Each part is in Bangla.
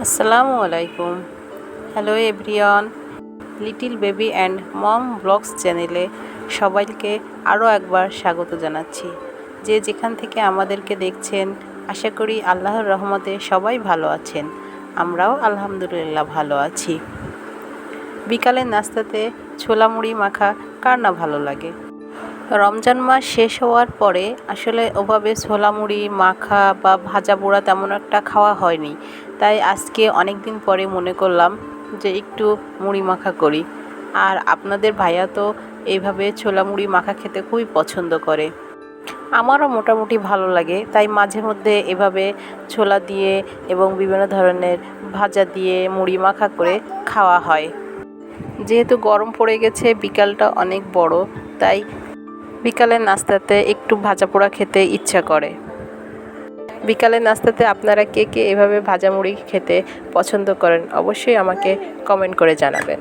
আসসালামু আলাইকুম। Hello everyone, little baby and mom blogs চ্যানেলে সবাইকে আরও একবার স্বাগত জানাচ্ছি। যে যেখান থেকে আমাদেরকে দেখছেন, আশা করি আল্লাহর রহমতে সবাই ভালো আছেন। আমরাও আলহামদুলিল্লাহ ভালো আছি। বিকালের নাস্তাতে ছোলা মুড়ি মাখা কার না ভালো লাগে। রমজান মাস শেষ হওয়ার পরে আসলে ওভাবে ছোলা মুড়ি মাখা বা ভাজা পোড়া তেমন একটা খাওয়া হয়নি, তাই আজকে অনেক দিন পরে মনে করলাম যে একটু মুড়ি মাখা করি। আর আপনাদের ভাইয়া তো এইভাবে ছোলা মুড়ি মাখা খেতে খুবই পছন্দ করে, আমারও মোটামুটি ভালো লাগে, তাই মাঝে মধ্যে এভাবে ছোলা দিয়ে এবং বিভিন্ন ধরনের ভাজা দিয়ে মুড়ি মাখা করে খাওয়া হয়। যেহেতু গরম পড়ে গেছে, বিকালটা অনেক বড়, তাই বিকালের নাস্তাতে একটু ভাজা পোড়া খেতে ইচ্ছা করে। বিকালের নাস্তাতে আপনারা কে কে এভাবে ভাজা মুড়ি খেতে পছন্দ করেন অবশ্যই আমাকে কমেন্ট করে জানাবেন।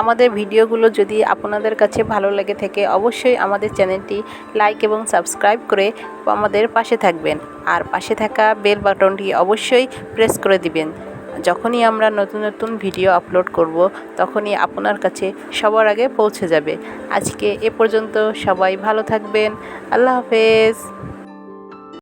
আমাদের ভিডিওগুলো যদি আপনাদের কাছে ভালো লেগে থাকে অবশ্যই আমাদের চ্যানেলটি লাইক এবং সাবস্ক্রাইব করে আমাদের পাশে থাকবেন, আর পাশে থাকা বেল বাটনটি অবশ্যই প্রেস করে দিবেন। যখনই আমরা নতুন নতুন ভিডিও আপলোড করব তখনই আপনার কাছে সবার আগে পৌঁছে যাবে। আজকে এ পর্যন্ত, সবাই ভালো থাকবেন। আল্লাহ হাফেজ।